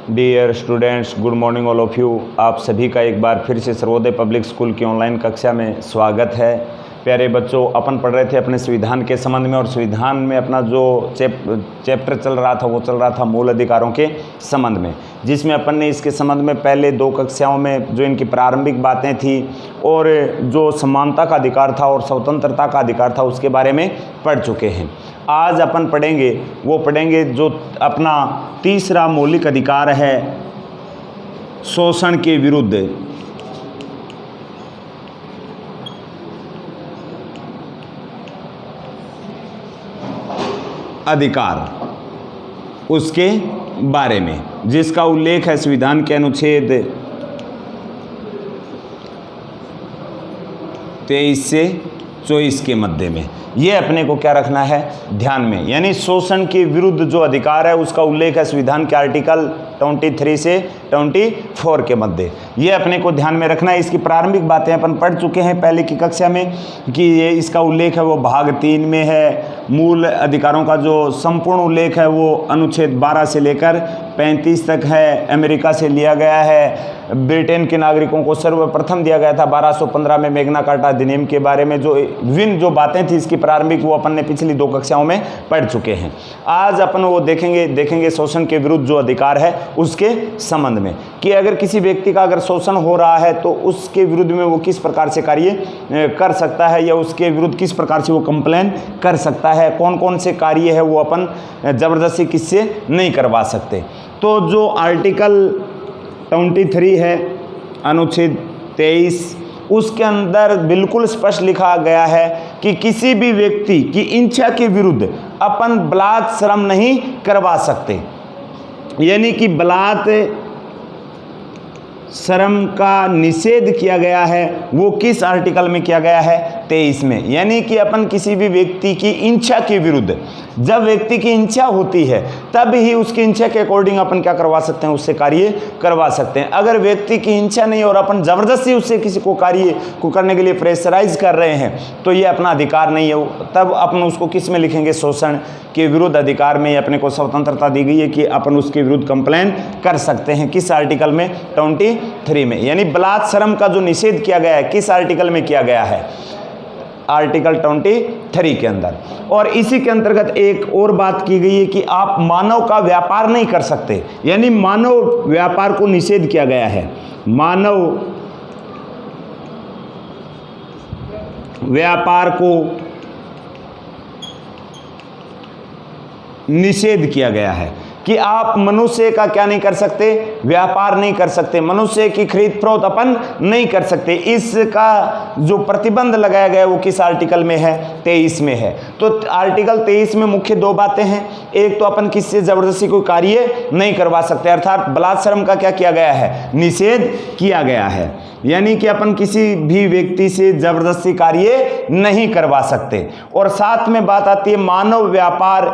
Dear students, good morning all of you. आप सभी का एक बार फिर से सर्वोदय पब्लिक स्कूल की ऑनलाइन कक्षा में स्वागत है। प्यारे बच्चों, अपन पढ़ रहे थे अपने संविधान के संबंध में और संविधान में अपना जो चैप्टर चल रहा था वो चल रहा था मूल अधिकारों के संबंध में, जिसमें अपन ने इसके संबंध में पहले 2 कक्षाओं में जो इनकी प्रारंभिक बातें थी और जो समानता का अधिकार था और स्वतंत्रता का अधिकार था उसके बारे में पढ़ चुके हैं। आज अपन पढ़ेंगे जो अपना तीसरा मौलिक अधिकार है, शोषण के विरुद्ध अधिकार, उसके बारे में, जिसका उल्लेख है संविधान के अनुच्छेद 23 से 24 के मध्य में। ये अपने को क्या रखना है ध्यान में, यानी शोषण के विरुद्ध जो अधिकार है उसका उल्लेख है संविधान के आर्टिकल 23 से 24 के मध्य। ये अपने को ध्यान में रखना है। इसकी प्रारंभिक बातें अपन पढ़ चुके हैं पहले की कक्षा में कि ये इसका उल्लेख है वो भाग 3 में है। मूल अधिकारों का जो संपूर्ण उल्लेख है वो अनुच्छेद 12 से लेकर 35 तक है। अमेरिका से लिया गया है। ब्रिटेन के नागरिकों को सर्वप्रथम दिया गया था 1215 में मैग्ना कार्टा अधिनियम के बारे में। जो विभिन्न जो बातें थी इसकी प्रारंभिक वो अपन ने पिछली 2 कक्षाओं में पढ़ चुके हैं। आज अपन वो देखेंगे शोषण के विरुद्ध जो अधिकार है उसके संबंध में, कि अगर किसी व्यक्ति का अगर शोषण हो रहा है तो उसके विरुद्ध में वो किस प्रकार से कार्य कर सकता है या उसके विरुद्ध किस प्रकार से वो कंप्लेन कर सकता है, कौन कौन से कार्य है वो अपन जबरदस्ती किससे नहीं करवा सकते। तो जो आर्टिकल 23 है अनुच्छेद 23, उसके अंदर बिल्कुल स्पष्ट लिखा गया है कि किसी भी व्यक्ति की इच्छा के विरुद्ध अपन बलात् श्रम नहीं करवा सकते। यानी कि बलात् श्रम का निषेध किया गया है वो किस आर्टिकल में किया गया है 23 में। यानी कि अपन किसी भी व्यक्ति की इच्छा के विरुद्ध, जब व्यक्ति की इच्छा होती है तब ही उसकी इच्छा के अकॉर्डिंग अपन क्या करवा सकते हैं, उससे कार्य करवा सकते हैं। अगर व्यक्ति की इच्छा नहीं और अपन जबरदस्ती उससे किसी को कार्य को करने के लिए प्रेशराइज कर रहे हैं तो ये अपना अधिकार नहीं है। तब अपन उसको किस में लिखेंगे, शोषण के विरुद्ध अधिकार में। अपने को स्वतंत्रता दी गई है कि अपन उसके विरुद्ध कंप्लेन कर सकते हैं। किस आर्टिकल में 23 में। यानी बलात् श्रम का जो निषेध किया गया है किस आर्टिकल में किया गया है, आर्टिकल 23 के अंदर। और इसी के अंतर्गत एक और बात की गई है कि आप मानव का व्यापार नहीं कर सकते। यानी मानव व्यापार को निषेध किया गया है। मानव व्यापार को निषेध किया गया है कि आप मनुष्य का क्या नहीं कर सकते, व्यापार नहीं कर सकते, मनुष्य की खरीद फरोख्त अपन नहीं कर सकते। इसका जो प्रतिबंध लगाया गया वो किस आर्टिकल में है, 23 में है। तो आर्टिकल 23 में मुख्य 2 बातें हैं। एक तो अपन किसी से जबरदस्ती कोई कार्य नहीं करवा सकते, अर्थात बलात् श्रम का क्या किया गया है, निषेध किया गया है। यानी कि अपन किसी भी व्यक्ति से जबरदस्ती कार्य नहीं करवा सकते। और साथ में बात आती है मानव व्यापार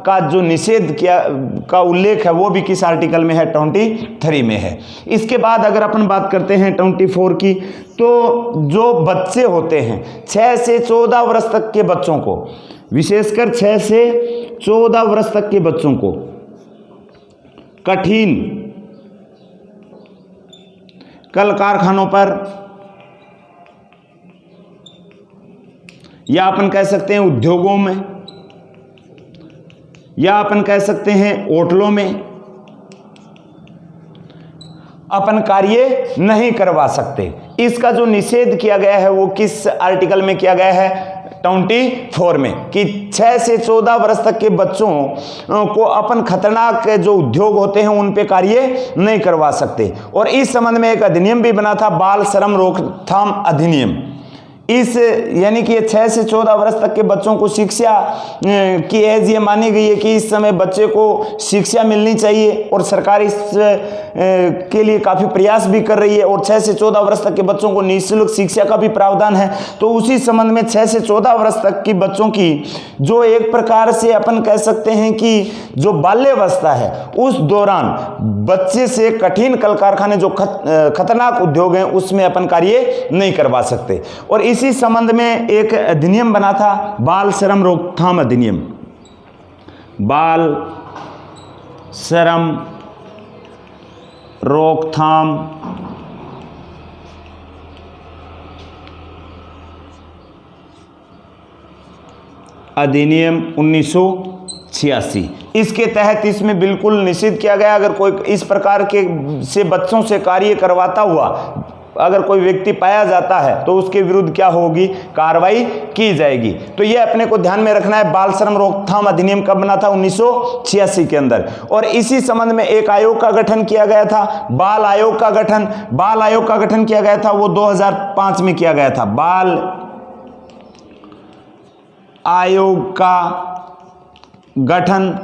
का जो निषेध का उल्लेख है वो भी किस आर्टिकल में है, 23 में है। इसके बाद अगर अपन बात करते हैं 24 की, तो जो बच्चे होते हैं 6 से 14 वर्ष तक के बच्चों को, विशेषकर 6 से 14 वर्ष तक के बच्चों को कठिन कल कारखानों पर या अपन कह सकते हैं उद्योगों में या अपन कह सकते हैं होटलों में अपन कार्य नहीं करवा सकते। इसका जो निषेध किया गया है वो किस आर्टिकल में किया गया है, 24 में, कि 6 से 14 वर्ष तक के बच्चों को अपन खतरनाक जो उद्योग होते हैं उन पे कार्य नहीं करवा सकते। और इस संबंध में एक अधिनियम भी बना था, बाल श्रम रोकथाम अधिनियम। इस यानी कि 6 से 14 वर्ष तक के बच्चों को शिक्षा की एज ये मानी गई है कि इस समय बच्चे को शिक्षा मिलनी चाहिए और सरकार इस के लिए काफ़ी प्रयास भी कर रही है। और 6 से 14 वर्ष तक के बच्चों को निःशुल्क शिक्षा का भी प्रावधान है। तो उसी संबंध में 6 से 14 वर्ष तक की बच्चों की जो एक प्रकार से अपन कह सकते हैं कि जो बाल्यावस्था है उस दौरान बच्चे से कठिन कल कारखाने जो खतरनाक उद्योग हैं उसमें अपन कार्य नहीं करवा सकते। और इसी संबंध में एक अधिनियम बना था, बाल श्रम रोकथाम अधिनियम। बाल श्रम रोकथाम अधिनियम 1986। इसके तहत इसमें बिल्कुल निषिद्ध किया गया, अगर कोई इस प्रकार के से बच्चों से कार्य करवाता हुआ अगर कोई व्यक्ति पाया जाता है तो उसके विरुद्ध क्या होगी, कार्रवाई की जाएगी। तो ये अपने को ध्यान में रखना है। बाल श्रम रोकथाम अधिनियम कब बना था, 1986 के अंदर। और इसी संबंध में एक आयोग का गठन किया गया था, बाल आयोग का गठन। बाल आयोग का गठन किया गया था, वो 2005 में किया गया था। बाल आयोग का गठन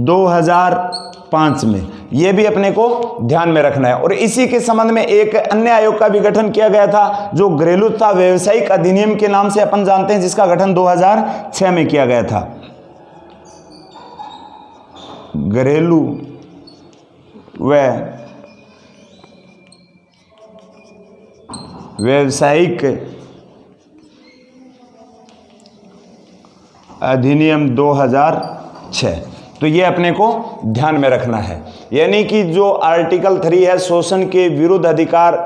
2005 में, यह भी अपने को ध्यान में रखना है। और इसी के संबंध में एक अन्य आयोग का भी गठन किया गया था, जो घरेलू तथा व्यावसायिक अधिनियम के नाम से अपन जानते हैं, जिसका गठन 2006 में किया गया था। घरेलू व व्यावसायिक अधिनियम 2006। तो ये अपने को ध्यान में रखना है। यानी कि जो आर्टिकल 3 है, शोषण के विरुद्ध अधिकार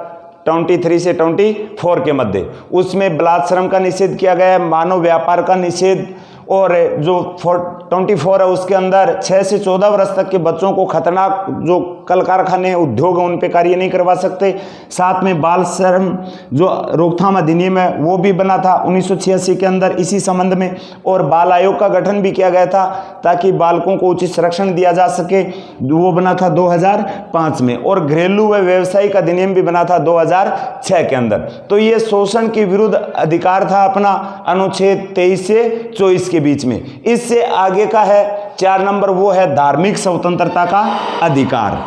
23 से 24 के मध्य, उसमें बलात्श्रम का निषेध किया गया है, मानव व्यापार का निषेध, और जो 24 है उसके अंदर 6 से 14 वर्ष तक के बच्चों को खतरनाक जो कल कारखाने उद्योग हैं उन पे कार्य नहीं करवा सकते। साथ में बाल श्रम जो रोकथाम अधिनियम है वो भी बना था 1986 के अंदर इसी संबंध में। और बाल आयोग का गठन भी किया गया था ताकि बालकों को उचित संरक्षण दिया जा सके, वो बना था 2005 में। और घरेलू व व्यावसायिक अधिनियम भी बना था 2006 के अंदर। तो ये शोषण के विरुद्ध अधिकार था अपना, अनुच्छेद 23 से 24 के बीच में। इससे आगे का है 4 नंबर, वो है धार्मिक स्वतंत्रता का अधिकार,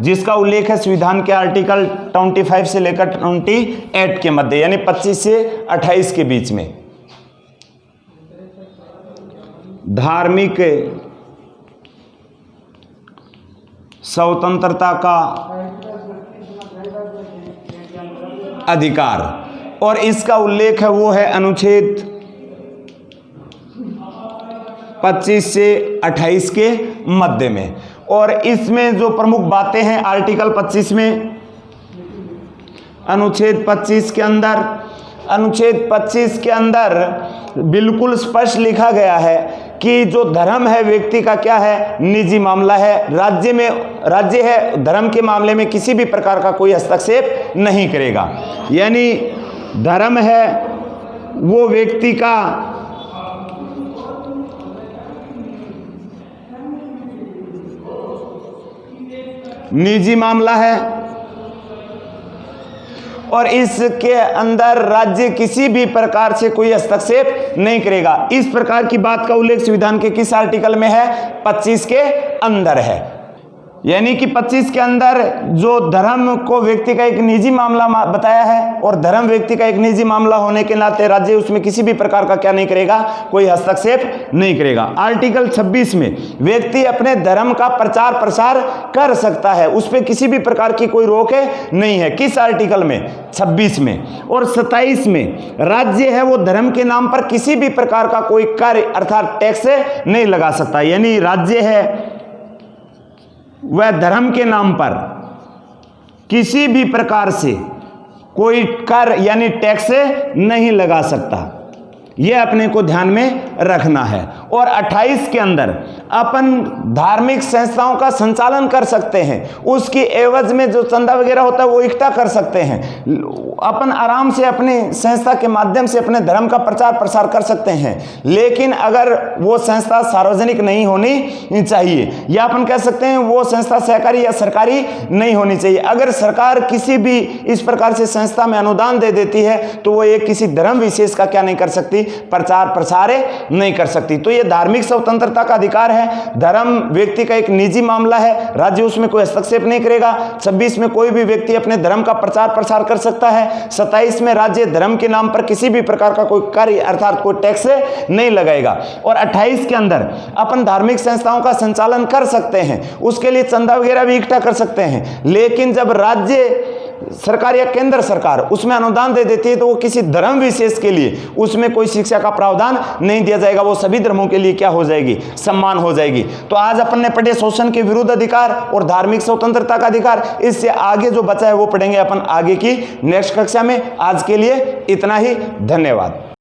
जिसका उल्लेख है संविधान के आर्टिकल 25 से लेकर 28 के मध्य, यानी 25 से 28 के बीच में। धार्मिक स्वतंत्रता का अधिकार, और इसका उल्लेख है वो है अनुच्छेद 25 से 28 के मध्य में। और इसमें जो प्रमुख बातें हैं आर्टिकल 25 में, अनुच्छेद 25 के अंदर बिल्कुल स्पष्ट लिखा गया है कि जो धर्म है व्यक्ति का क्या है, निजी मामला है। राज्य है धर्म के मामले में किसी भी प्रकार का कोई हस्तक्षेप नहीं करेगा। यानी धर्म है वो व्यक्ति का निजी मामला है, और इसके अंदर राज्य किसी भी प्रकार से कोई हस्तक्षेप नहीं करेगा। इस प्रकार की बात का उल्लेख संविधान के किस आर्टिकल में है, 25 के अंदर है। यानी कि 25 के अंदर जो धर्म को व्यक्ति का एक निजी मामला बताया है, और धर्म व्यक्ति का एक निजी मामला होने के नाते राज्य उसमें किसी भी प्रकार का क्या नहीं करेगा, कोई हस्तक्षेप नहीं करेगा। आर्टिकल 26 में व्यक्ति अपने धर्म का प्रचार प्रसार कर सकता है, उस पर किसी भी प्रकार की कोई रोक नहीं है। किस आर्टिकल में, 26 में। और 27 में राज्य है वो धर्म के नाम पर किसी भी प्रकार का कोई कार्य अर्थात टैक्स नहीं लगा सकता। यानी राज्य है वह धर्म के नाम पर किसी भी प्रकार से कोई कर यानी टैक्स नहीं लगा सकता, यह अपने को ध्यान में रखना है। और 28 के अंदर अपन धार्मिक संस्थाओं का संचालन कर सकते हैं, उसकी एवज में जो चंदा वगैरह होता है वो इकट्ठा कर सकते हैं। अपन आराम से अपनी संस्था के माध्यम से अपने धर्म का प्रचार प्रसार कर सकते हैं, लेकिन अगर वो संस्था सार्वजनिक नहीं होनी चाहिए, या अपन कह सकते हैं वो संस्था सहकारी या सरकारी नहीं होनी चाहिए। अगर सरकार किसी भी इस प्रकार से संस्था में अनुदान दे देती है तो वो एक किसी धर्म विशेष का क्या नहीं कर सकती, प्रचार प्रसार नहीं कर सकती। तो ये धार्मिक स्वतंत्रता का अधिकार है। धर्म व्यक्ति का एक निजी मामला है, राज्य उसमें कोई हस्तक्षेप नहीं करेगा। 26 में कोई भी व्यक्ति अपने धर्म का प्रचार प्रसार कर सकता है। 27 में राज्य धर्म के नाम पर किसी भी प्रकार का कोई कार्य अर्थात कोई टैक्स नहीं लगाएगा। और 28 के अंदर अपन धार्मिक संस्थाओं का संचालन कर सकते हैं, उसके लिए चंदा वगैरह भी इकट्ठा कर सकते हैं। लेकिन जब राज्य सरकार या केंद्र सरकार उसमें अनुदान दे देती है तो वो किसी धर्म विशेष के लिए उसमें कोई शिक्षा का प्रावधान नहीं दिया जाएगा, वो सभी धर्मों के लिए क्या हो जाएगी, सम्मान हो जाएगी। तो आज अपन ने पढ़े शोषण के विरुद्ध अधिकार और धार्मिक स्वतंत्रता का अधिकार। इससे आगे जो बचा है वो पढ़ेंगे अपन आगे की नेक्स्ट कक्षा में। आज के लिए इतना ही, धन्यवाद।